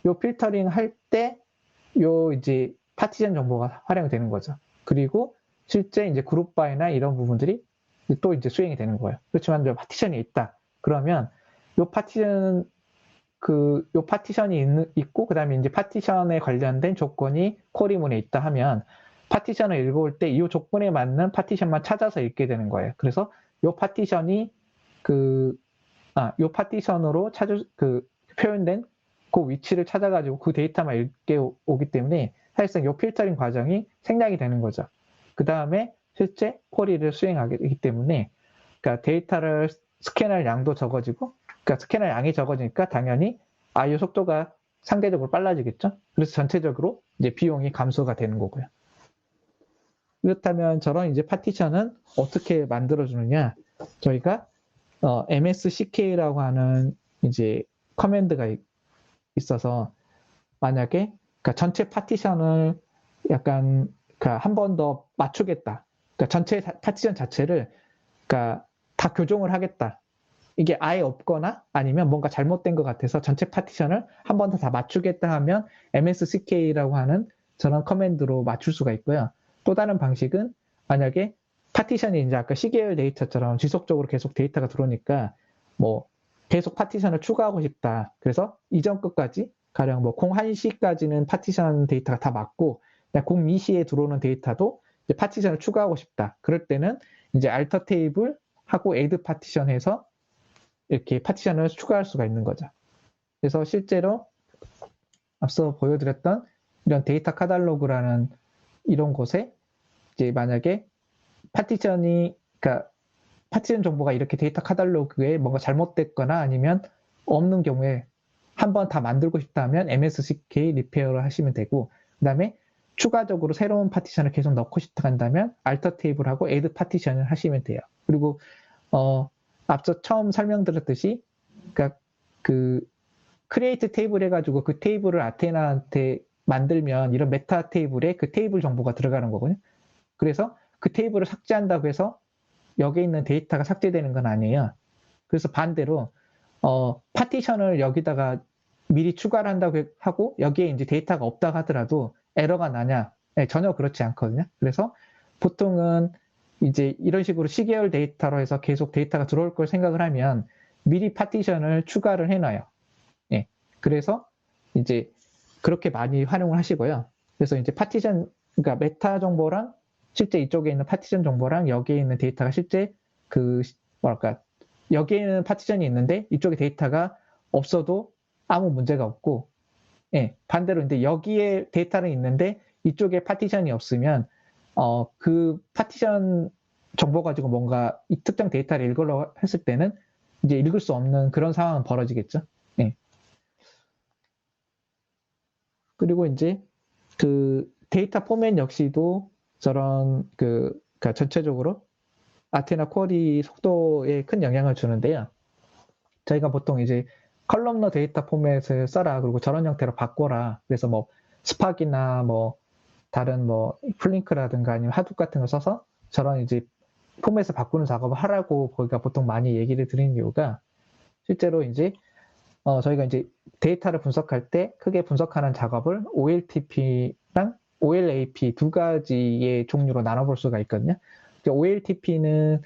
S1: 요 필터링 할 때 이제 파티션 정보가 활용이 되는 거죠. 그리고 실제 이제 그룹 바이나 이런 부분들이 또 이제 수행이 되는 거예요. 그렇지만 파티션이 있다 그러면 요 파티션이 있고, 그 다음에 이제 파티션에 관련된 조건이 쿼리문에 있다 하면, 파티션을 읽어올 때 이 조건에 맞는 파티션만 찾아서 읽게 되는 거예요. 그래서 요 파티션이 요 파티션으로 표현된 그 위치를 찾아가지고 그 데이터만 읽게 오기 때문에, 사실상 요 필터링 과정이 생략이 되는 거죠. 그 다음에 실제 쿼리를 수행하게 되기 때문에, 그러니까 데이터를 스캔할 양도 적어지고, 그러니까 스캔할 양이 적어지니까 당연히 I/O 속도가 상대적으로 빨라지겠죠. 그래서 전체적으로 이제 비용이 감소가 되는 거고요. 그렇다면 저런 이제 파티션은 어떻게 만들어주느냐? 저희가 MSCK라고 하는 이제 커맨드가 있어서, 만약에 그러니까 전체 파티션을 약간 한 번 더 맞추겠다. 그러니까 전체 파티션 자체를 그러니까 다 교정을 하겠다. 이게 아예 없거나 아니면 뭔가 잘못된 것 같아서 전체 파티션을 한 번 더 다 맞추겠다 하면 MSCK라고 하는 저런 커맨드로 맞출 수가 있고요. 또 다른 방식은, 만약에 파티션이 이제 아까 시계열 데이터처럼 지속적으로 계속 데이터가 들어오니까 뭐 계속 파티션을 추가하고 싶다. 그래서 이전 끝까지 가령 뭐 01시까지는 파티션 데이터가 다 맞고, 02시에 들어오는 데이터도 이제 파티션을 추가하고 싶다. 그럴 때는 이제 alter 테이블 하고 add 파티션 해서 이렇게 파티션을 추가할 수가 있는 거죠. 그래서 실제로 앞서 보여드렸던 이런 데이터 카탈로그라는 이런 곳에 이제 만약에 그러니까 파티션 정보가 이렇게 데이터 카탈로그에 뭔가 잘못됐거나 아니면 없는 경우에 한번 다 만들고 싶다면 MSCK 리페어를 하시면 되고, 그 다음에 추가적으로 새로운 파티션을 계속 넣고 싶다 한다면 alter 테이블하고 add 파티션을 하시면 돼요. 그리고 앞서 처음 설명드렸듯이, 그러니까 그 크리에이트 테이블 해가지고 그 테이블을 아테나한테 만들면 이런 메타 테이블에 그 테이블 정보가 들어가는 거거든요. 그래서 그 테이블을 삭제한다고 해서 여기에 있는 데이터가 삭제되는 건 아니에요. 그래서 반대로 파티션을 여기다가 미리 추가를 한다고 하고 여기에 이제 데이터가 없다 하더라도 에러가 나냐? 네, 전혀 그렇지 않거든요. 그래서 보통은 이제 이런 식으로 시계열 데이터로 해서 계속 데이터가 들어올 걸 생각을 하면 미리 파티션을 추가를 해놔요. 예. 그래서 이제 그렇게 많이 활용을 하시고요. 그래서 이제 파티션, 그러니까 메타 정보랑 실제 이쪽에 있는 파티션 정보랑 여기에 있는 데이터가 실제 뭐랄까, 여기에는 파티션이 있는데 이쪽에 데이터가 없어도 아무 문제가 없고, 예, 반대로 이제 여기에 데이터는 있는데 이쪽에 파티션이 없으면 그 파티션 정보 가지고 뭔가 이 특정 데이터를 읽으려고 했을 때는 이제 읽을 수 없는 그런 상황은 벌어지겠죠. 예. 그리고 이제 그 데이터 포맷 역시도 저런 그러니까 전체적으로 아테나 쿼리 속도에 큰 영향을 주는데요. 저희가 보통 이제 컬럼너 데이터 포맷을 써라, 그리고 저런 형태로 바꿔라. 그래서 뭐 스팍이나 뭐 다른 뭐 플링크라든가 아니면 하둡 같은 거 써서 저런 이제 포맷을 바꾸는 작업을 하라고 거기가 보통 많이 얘기를 드리는 이유가, 실제로 이제 저희가 이제 데이터를 분석할 때 크게 분석하는 작업을 OLTP랑 OLAP 두 가지의 종류로 나눠볼 수가 있거든요. OLTP는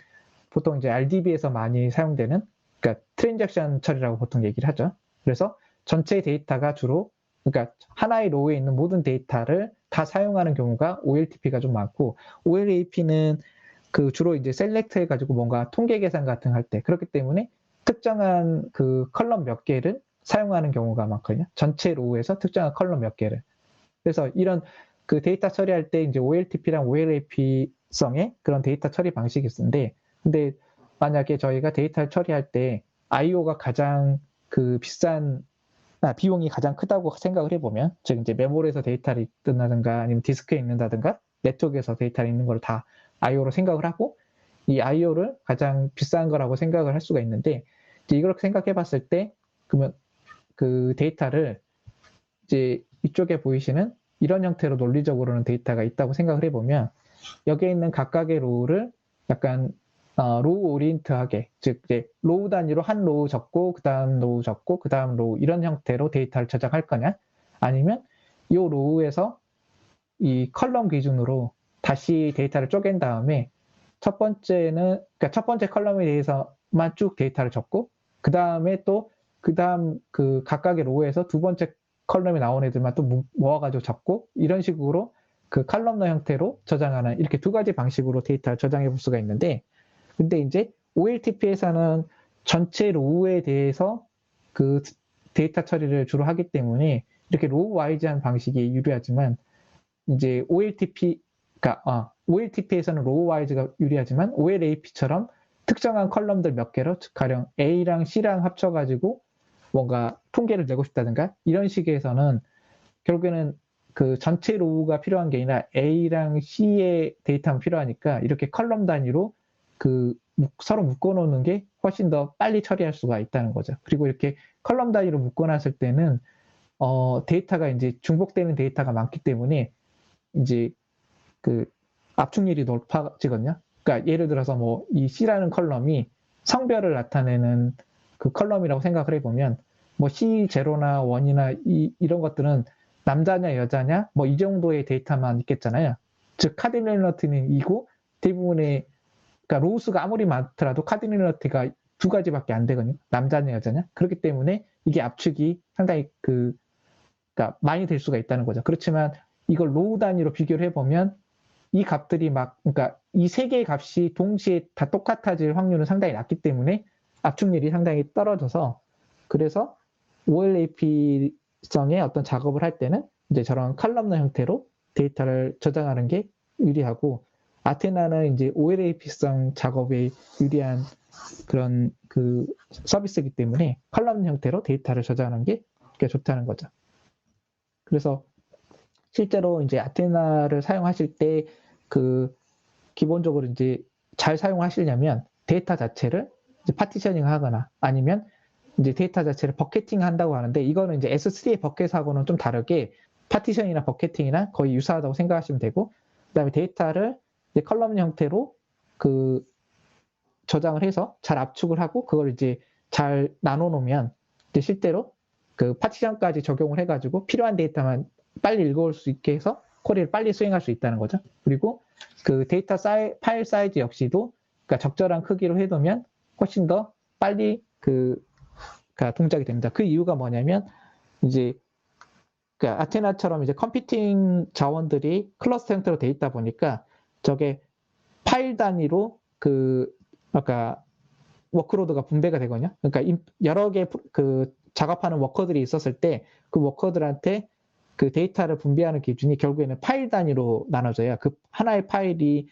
S1: 보통 이제 RDB에서 많이 사용되는, 그러니까 트랜잭션 처리라고 보통 얘기를 하죠. 그래서 전체 데이터가 주로, 그러니까 하나의 로우에 있는 모든 데이터를 다 사용하는 경우가 OLTP가 좀 많고, OLAP는 그 주로 이제 셀렉트 해가지고 뭔가 통계 계산 같은 거 할 때, 그렇기 때문에 특정한 그 컬럼 몇 개를 사용하는 경우가 많거든요. 전체 로우에서 특정한 컬럼 몇 개를. 그래서 이런 그 데이터 처리할 때 이제 OLTP랑 OLAP성의 그런 데이터 처리 방식이 있는데, 근데 만약에 저희가 데이터를 처리할 때 IO가 가장 그 비용이 가장 크다고 생각을 해보면, 즉 이제 메모리에서 데이터를 읽는다든가 아니면 디스크에 읽는다든가 네트워크에서 데이터를 읽는 걸 다 IO로 생각을 하고, 이 IO를 가장 비싼 거라고 생각을 할 수가 있는데, 이제 이렇게 생각해 봤을 때, 그러면 그 데이터를 이제 이쪽에 보이시는 이런 형태로 논리적으로는 데이터가 있다고 생각을 해보면, 여기에 있는 각각의 로우를 약간 로우 오리엔트하게, 즉 이제 로우 단위로 한 로우 적고 그 다음 로우 적고 그 다음 로우 이런 형태로 데이터를 저장할 거냐, 아니면 이 로우에서 이 컬럼 기준으로 다시 데이터를 쪼갠 다음에 첫 번째는, 그러니까 첫 번째 컬럼에 대해서만 쭉 데이터를 적고, 그 다음에 또 그 다음 그 각각의 로우에서 두 번째 컬럼에 나온 애들만 또 모아가지고 적고, 이런 식으로 그 칼럼너 형태로 저장하는, 이렇게 두 가지 방식으로 데이터를 저장해 볼 수가 있는데, 근데 이제 OLTP에서는 전체 로우에 대해서 그 데이터 처리를 주로 하기 때문에 이렇게 로우 와이즈한 방식이 유리하지만, 이제 OLTP에서는 로우 와이즈가 유리하지만 OLAP처럼 특정한 컬럼들 몇 개로, 즉 가령 A랑 C랑 합쳐가지고 뭔가 통계를 내고 싶다든가 이런 식에서는 결국에는 그 전체 로우가 필요한 게 아니라 A랑 C의 데이터만 필요하니까 이렇게 컬럼 단위로 그 서로 묶어놓는 게 훨씬 더 빨리 처리할 수가 있다는 거죠. 그리고 이렇게 컬럼 단위로 묶어놨을 때는 데이터가 이제 중복되는 데이터가 많기 때문에 이제 그 압축률이 높아지거든요. 그러니까 예를 들어서 뭐 이 C라는 컬럼이 성별을 나타내는 그 컬럼이라고 생각을 해보면, 뭐 C0나 1이나 이런 것들은 남자냐 여자냐 뭐 이 정도의 데이터만 있겠잖아요. 즉 카디널리티는 이고, 대부분의 그러니까 로우수가 아무리 많더라도 카디널리티가 두 가지밖에 안 되거든요. 남자냐 여자냐. 그렇기 때문에 이게 압축이 상당히 그러니까 많이 될 수가 있다는 거죠. 그렇지만 이걸 로우 단위로 비교를 해보면 이 값들이 그러니까 이 세 개의 값이 동시에 다 똑같아질 확률은 상당히 낮기 때문에 압축률이 상당히 떨어져서, 그래서 OLAP성의 어떤 작업을 할 때는 이제 저런 칼럼너 형태로 데이터를 저장하는 게 유리하고, 아테나는 이제 OLAP성 작업에 유리한 그런 그 서비스이기 때문에 칼럼너 형태로 데이터를 저장하는 게 좋다는 거죠. 그래서 실제로 이제 아테나를 사용하실 때 그 기본적으로 이제 잘 사용하시려면 데이터 자체를 이제 파티셔닝 하거나 아니면 이제 데이터 자체를 버켓팅 한다고 하는데, 이거는 이제 S3의 버켓하고는 좀 다르게 파티션이나 버켓팅이나 거의 유사하다고 생각하시면 되고, 그다음에 데이터를 이제 컬럼 형태로 그 저장을 해서 잘 압축을 하고 그걸 이제 잘 나눠 놓으면 이제 실제로 그 파티션까지 적용을 해가지고 필요한 데이터만 빨리 읽어올 수 있게 해서 쿼리를 빨리 수행할 수 있다는 거죠. 그리고 그 데이터 파일 사이즈 역시도 그러니까 적절한 크기로 해두면 훨씬 더 빨리 동작이 됩니다. 그 이유가 뭐냐면 이제 그러니까 아테나처럼 이제 컴퓨팅 자원들이 클러스터 형태로 돼 있다 보니까 저게 파일 단위로 아까 워크로드가 분배가 되거든요. 그러니까 여러 개 작업하는 워커들이 있었을 때 그 워커들한테 그 데이터를 분배하는 기준이 결국에는 파일 단위로 나눠져요. 그 하나의 파일이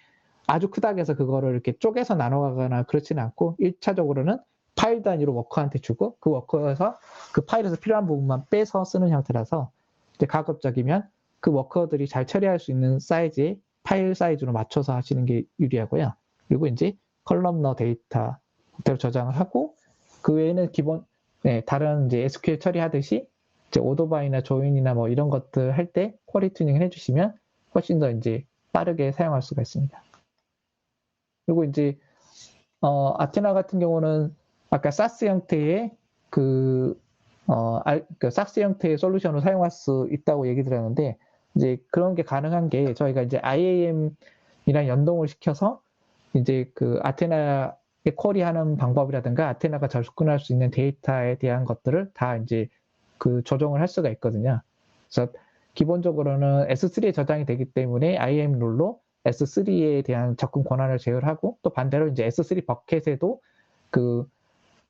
S1: 아주 크다고 해서 그거를 이렇게 쪼개서 나눠가거나 그렇지는 않고 1차적으로는 파일 단위로 워커한테 주고 그 워커에서 그 파일에서 필요한 부분만 빼서 쓰는 형태라서 이제 가급적이면 그 워커들이 잘 처리할 수 있는 사이즈의 파일 사이즈로 맞춰서 하시는 게 유리하고요. 그리고 이제 컬럼너 데이터 그대로 저장을 하고 그 외에는 다른 이제 SQL 처리하듯이 이제 오더바이나 조인이나 뭐 이런 것들 할 때 쿼리 튜닝을 해주시면 훨씬 더 이제 빠르게 사용할 수가 있습니다. 그리고 이제 아테나 같은 경우는 아까 사스 형태의 사스 형태의 솔루션을 사용할 수 있다고 얘기 드렸는데 이제 그런 게 가능한 게 저희가 이제 IAM이랑 연동을 시켜서 이제 그 아테나에 쿼리하는 방법이라든가 아테나가 접근할 수 있는 데이터에 대한 것들을 다 이제 조정을 할 수가 있거든요. 그래서 기본적으로는 S3에 저장이 되기 때문에 IAM 룰로 S3에 대한 접근 권한을 제어를 하고 또 반대로 이제 S3 버켓에도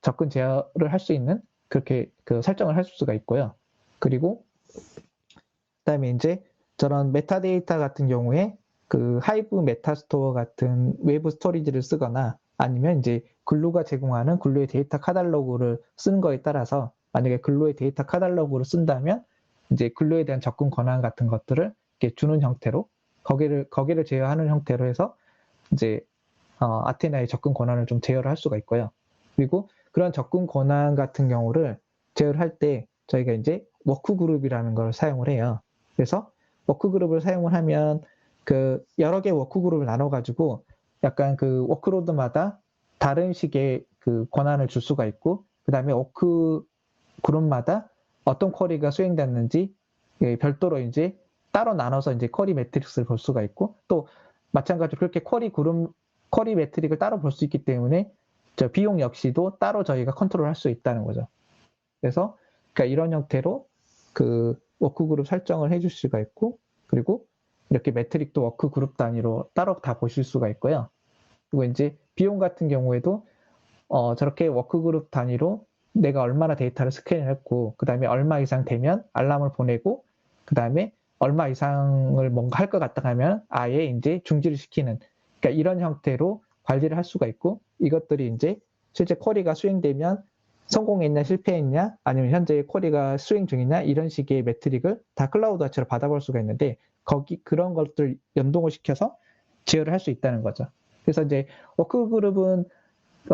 S1: 접근 제어를 할 수 있는 그렇게 설정을 할 수가 있고요. 그리고 그다음에 이제 저런 메타데이터 같은 경우에 하이브 메타스토어 같은 외부 스토리지를 쓰거나 아니면 이제 글루가 제공하는 글루의 데이터 카탈로그를 쓰는 거에 따라서 만약에 글루의 데이터 카탈로그를 쓴다면 이제 글루에 대한 접근 권한 같은 것들을 이렇게 주는 형태로 거기를 제어하는 형태로 해서 이제 아테나의 접근 권한을 좀 제어를 할 수가 있고요. 그리고 그런 접근 권한 같은 경우를 제어를 할 때 저희가 이제 워크그룹이라는 걸 사용을 해요. 그래서 워크그룹을 사용을 하면 여러 개의 워크그룹을 나눠가지고 약간 워크로드마다 다른 식의 권한을 줄 수가 있고 그 다음에 워크그룹마다 어떤 쿼리가 수행됐는지 별도로 이제 따로 나눠서 이제 쿼리 매트릭스를 볼 수가 있고 또 마찬가지로 그렇게 쿼리 매트릭을 따로 볼 수 있기 때문에 비용 역시도 따로 저희가 컨트롤할 수 있다는 거죠. 그래서 그러니까 이런 형태로 워크그룹 설정을 해줄 수가 있고 그리고 이렇게 매트릭도 워크그룹 단위로 따로 다 보실 수가 있고요. 그리고 이제 비용 같은 경우에도 저렇게 워크그룹 단위로 내가 얼마나 데이터를 스캔을 했고 그 다음에 얼마 이상 되면 알람을 보내고 그 다음에 얼마 이상을 뭔가 할 것 같다 하면 아예 이제 중지를 시키는 그러니까 이런 형태로 관리를 할 수가 있고 이것들이 이제 실제 쿼리가 수행되면 성공했냐 실패했냐 아니면 현재 쿼리가 수행 중이냐 이런 식의 매트릭을 다 클라우드 와치로 받아볼 수가 있는데 그런 것들 연동을 시켜서 제어를 할 수 있다는 거죠. 그래서 이제 워크그룹은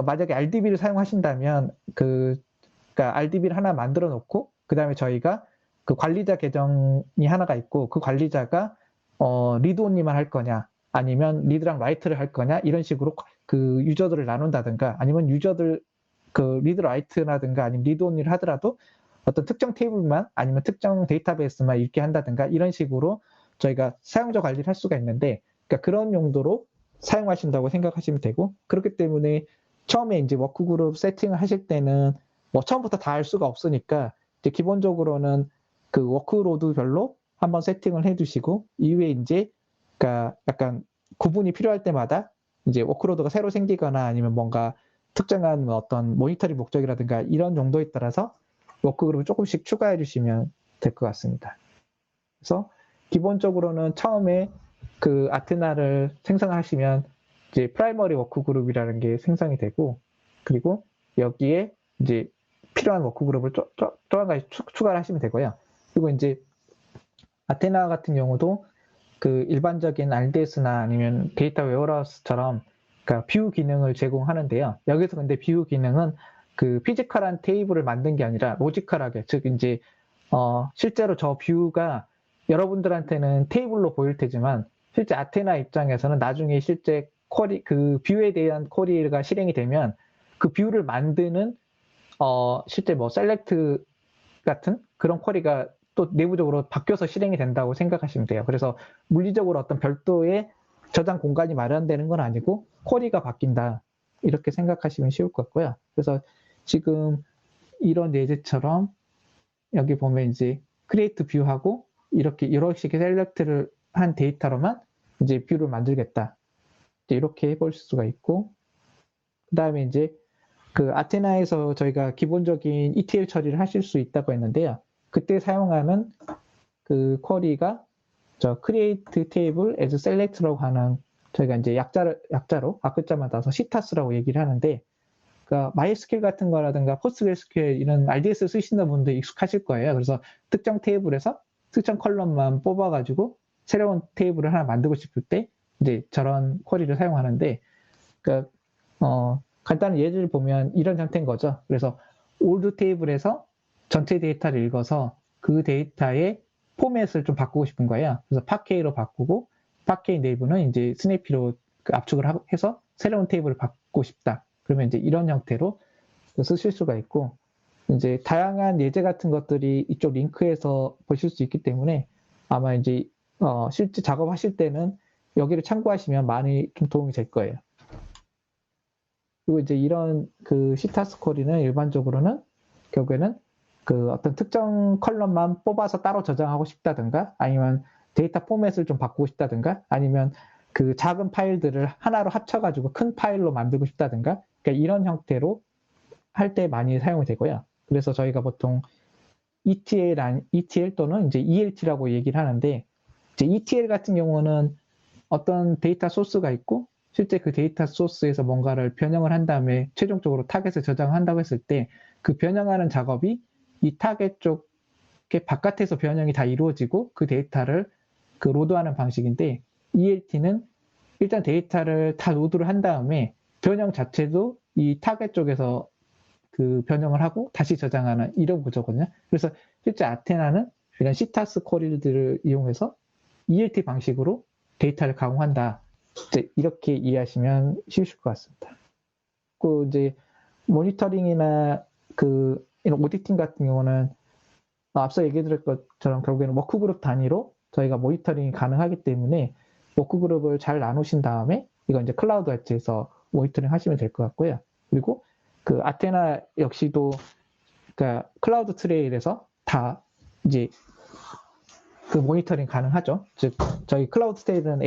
S1: 만약에 RDB를 사용하신다면 그러니까 RDB를 하나 만들어 놓고 그 다음에 저희가 관리자 계정이 하나가 있고 그 관리자가 리드 온리만 할 거냐 아니면 리드랑 라이트를 할 거냐 이런 식으로 유저들을 나눈다든가 아니면 유저들 리드 라이트라든가 아니면 리드 온리를 하더라도 어떤 특정 테이블만 아니면 특정 데이터베이스만 읽게 한다든가 이런 식으로 저희가 사용자 관리를 할 수가 있는데 그러니까 그런 용도로 사용하신다고 생각하시면 되고 그렇기 때문에 처음에 이제 워크그룹 세팅을 하실 때는 뭐 처음부터 다 할 수가 없으니까 이제 기본적으로는 워크로드별로 한번 세팅을 해두시고 이후에 이제 그러니까 약간 구분이 필요할 때마다 이제 워크로드가 새로 생기거나 아니면 뭔가 특정한 어떤 모니터링 목적이라든가 이런 정도에 따라서 워크그룹을 조금씩 추가해 주시면 될 것 같습니다. 그래서 기본적으로는 처음에 아테나를 생성하시면 이제 프라이머리 워크그룹이라는 게 생성이 되고 그리고 여기에 이제 필요한 워크그룹을 또 한 가지 추가를 하시면 되고요. 그리고 이제 아테나 같은 경우도 일반적인 RDS나 아니면 데이터 웨어하우스처럼 그러니까 뷰 기능을 제공하는데요. 여기서 근데 뷰 기능은 그 피지컬한 테이블을 만든 게 아니라 로지컬하게, 즉 이제 실제로 저 뷰가 여러분들한테는 테이블로 보일 테지만 실제 아테나 입장에서는 나중에 실제 쿼리, 그 뷰에 대한 쿼리가 실행이 되면 그 뷰를 만드는 실제 뭐 셀렉트 같은 그런 쿼리가 또 내부적으로 바뀌어서 실행이 된다고 생각하시면 돼요. 그래서 물리적으로 어떤 별도의 저장 공간이 마련되는 건 아니고 쿼리가 바뀐다, 이렇게 생각하시면 쉬울 것 같고요. 그래서 지금 이런 예제처럼 여기 보면 이제 크리에이트 뷰하고 이렇게 여러 식의 셀렉트를 한 데이터로만 이제 뷰를 만들겠다, 이렇게 해볼 수가 있고, 그 다음에 이제 그 아테나에서 저희가 기본적인 ETL 처리를 하실 수 있다고 했는데요. 그때 사용하는 그 쿼리가 저 create table as select라고 하는, 저희가 이제 약자로 앞글자만 따서 시타스라고 얘기를 하는데, 그러니까 MySQL 같은 거라든가 PostgreSQL 이런 RDS 쓰시는 분들 익숙하실 거예요. 그래서 특정 테이블에서 특정 컬럼만 뽑아가지고 새로운 테이블을 하나 만들고 싶을 때 이제 저런 쿼리를 사용하는데, 그러니까 간단한 예를 보면 이런 형태인 거죠. 그래서 올드 테이블에서 전체 데이터를 읽어서 그 데이터의 포맷을 좀 바꾸고 싶은 거예요. 그래서 파케이로 바꾸고, 파케이 내부는 이제 스냅피로 압축을 해서 새로운 테이블을 바꾸고 싶다. 그러면 이제 이런 형태로 쓰실 수가 있고, 이제 다양한 예제 같은 것들이 이쪽 링크에서 보실 수 있기 때문에 아마 이제 실제 작업하실 때는 여기를 참고하시면 많이 좀 도움이 될 거예요. 그리고 이제 이런 그 시타스 쿼리는 일반적으로는 결국에는 그 어떤 특정 컬럼만 뽑아서 따로 저장하고 싶다든가, 아니면 데이터 포맷을 좀 바꾸고 싶다든가, 아니면 그 작은 파일들을 하나로 합쳐가지고 큰 파일로 만들고 싶다든가, 그러니까 이런 형태로 할 때 많이 사용이 되고요. 그래서 저희가 보통 ETL 또는 이제 ELT라고 얘기를 하는데, 이제 ETL 같은 경우는 어떤 데이터 소스가 있고 실제 그 데이터 소스에서 뭔가를 변형을 한 다음에 최종적으로 타겟에 저장한다고 했을 때 그 변형하는 작업이 이 타겟 쪽에 바깥에서 변형이 다 이루어지고 그 데이터를 그 로드하는 방식인데, ELT는 일단 데이터를 다 로드를 한 다음에 변형 자체도 이 타겟 쪽에서 그 변형을 하고 다시 저장하는 이런 구조거든요. 그래서 실제 아테나는 이런 시타스 쿼리들을 이용해서 ELT 방식으로 데이터를 가공한다, 이렇게 이해하시면 쉬우실 것 같습니다. 그 이제 모니터링이나 그 이런 오디팅 같은 경우는 앞서 얘기 드릴 것처럼 결국에는 워크그룹 단위로 저희가 모니터링이 가능하기 때문에 워크그룹을 잘 나누신 다음에 이건 이제 클라우드 엣지에서 모니터링 하시면 될 것 같고요. 그리고 그 아테나 역시도 그러니까 클라우드 트레일에서 다 이제 그 모니터링 가능하죠. 즉 저희 클라우드 트레일은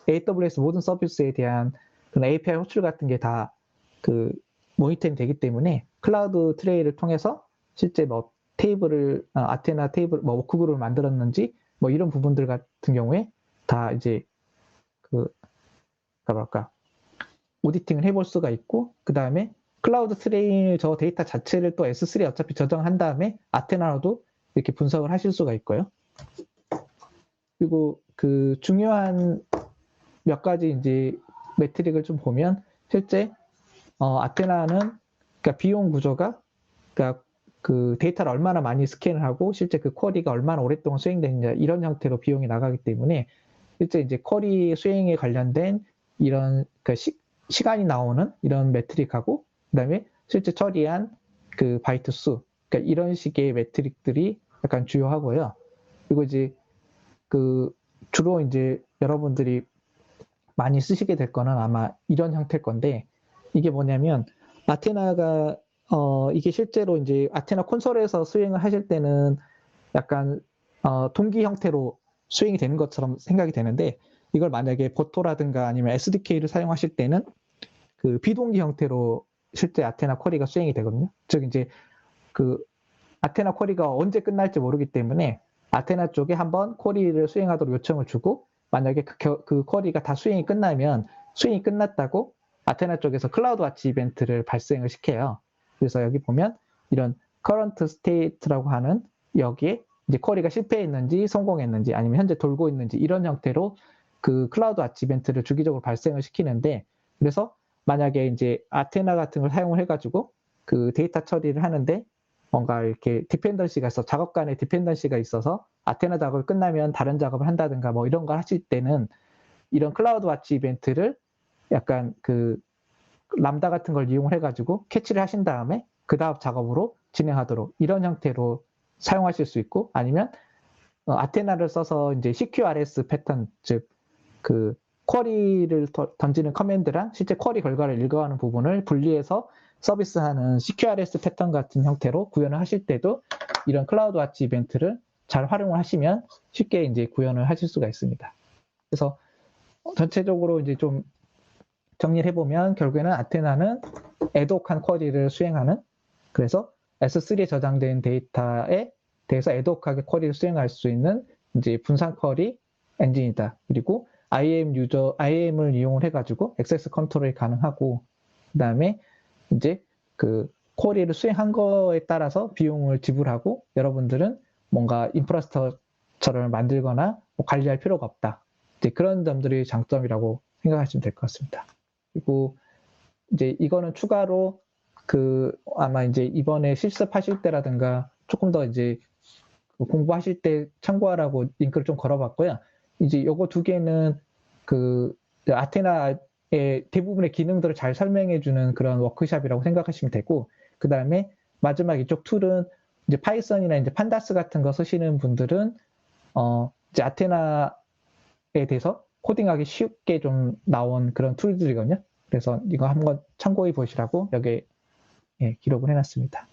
S1: AWS 모든 서비스에 대한 그런 API 호출 같은 게 다 그 모니터링 되기 때문에 클라우드 트레이를 통해서 실제 뭐 테이블을 아테나 테이블 뭐 워크그룹을 만들었는지 뭐 이런 부분들 같은 경우에 다 이제 그 뭐랄까 오디팅을 해볼 수가 있고, 그 다음에 클라우드 트레이 저 데이터 자체를 또 S3에 어차피 저장한 다음에 아테나로도 이렇게 분석을 하실 수가 있고요. 그리고 그 중요한 몇 가지 이제 매트릭을 좀 보면 실제 아테나는 그러니까 비용 구조가 그러니까 그 데이터를 얼마나 많이 스캔을 하고 실제 그 쿼리가 얼마나 오랫동안 수행되느냐, 이런 형태로 비용이 나가기 때문에 실제 이제 쿼리 수행에 관련된 이런 그러니까 시간이 나오는 이런 매트릭하고, 그다음에 실제 처리한 그 바이트 수, 그러니까 이런 식의 매트릭들이 약간 주요하고요. 그리고 이제 그 주로 이제 여러분들이 많이 쓰시게 될 거는 아마 이런 형태일 건데, 이게 뭐냐면 아테나가 이게 실제로 이제 아테나 콘솔에서 수행을 하실 때는 약간 동기 형태로 수행이 되는 것처럼 생각이 되는데, 이걸 만약에 보토라든가 아니면 SDK를 사용하실 때는 그 비동기 형태로 실제 아테나 쿼리가 수행이 되거든요. 즉 이제 그 아테나 쿼리가 언제 끝날지 모르기 때문에 아테나 쪽에 한번 쿼리를 수행하도록 요청을 주고, 만약에 그 쿼리가 다 수행이 끝나면 수행이 끝났다고 아테나 쪽에서 클라우드 와치 이벤트를 발생을 시켜요. 그래서 여기 보면 이런 current state라고 하는 여기에 이제 쿼리가 실패했는지 성공했는지 아니면 현재 돌고 있는지 이런 형태로 그 클라우드 와치 이벤트를 주기적으로 발생을 시키는데, 그래서 만약에 이제 아테나 같은 걸 사용을 해가지고 그 데이터 처리를 하는데 뭔가 이렇게 디펜던시가 있어 작업 간에 디펜던시가 있어서 아테나 작업이 끝나면 다른 작업을 한다든가 뭐 이런 걸 하실 때는 이런 클라우드 와치 이벤트를 약간 그 람다 같은 걸 이용을 해가지고 캐치를 하신 다음에 그 다음 작업으로 진행하도록 이런 형태로 사용하실 수 있고 아니면 아테나를 써서 이제 CQRS 패턴 즉 그 쿼리를 던지는 커맨드랑 실제 쿼리 결과를 읽어가는 부분을 분리해서 서비스하는 CQRS 패턴 같은 형태로 구현을 하실 때도 이런 클라우드 와치 이벤트를 잘 활용을 하시면 쉽게 이제 구현을 하실 수가 있습니다. 그래서 전체적으로 이제 좀 정리를 해보면 결국에는 아테나는 애독한 쿼리를 수행하는 그래서 S3에 저장된 데이터에 대해서 애독하게 쿼리를 수행할 수 있는 이제 분산 쿼리 엔진이다. 그리고 IAM을 이용을 해가지고 액세스 컨트롤이 가능하고 그 다음에 이제 그 쿼리를 수행한 거에 따라서 비용을 지불하고 여러분들은 뭔가 인프라스트럭처를 만들거나 뭐 관리할 필요가 없다. 이제 그런 점들이 장점이라고 생각하시면 될 것 같습니다. 그리고 이제 이거는 추가로 그 아마 이제 이번에 실습하실 때라든가 조금 더 이제 공부하실 때 참고하라고 링크를 좀 걸어봤고요. 이제 요거 두 개는 그 아테나의 대부분의 기능들을 잘 설명해주는 그런 워크샵이라고 생각하시면 되고, 그 다음에 마지막 이쪽 툴은 이제 파이썬이나 이제 판다스 같은 거 쓰시는 분들은 이제 아테나에 대해서 코딩하기 쉽게 좀 나온 그런 툴들이거든요. 그래서 이거 한번 참고해 보시라고 여기에 기록을 해놨습니다.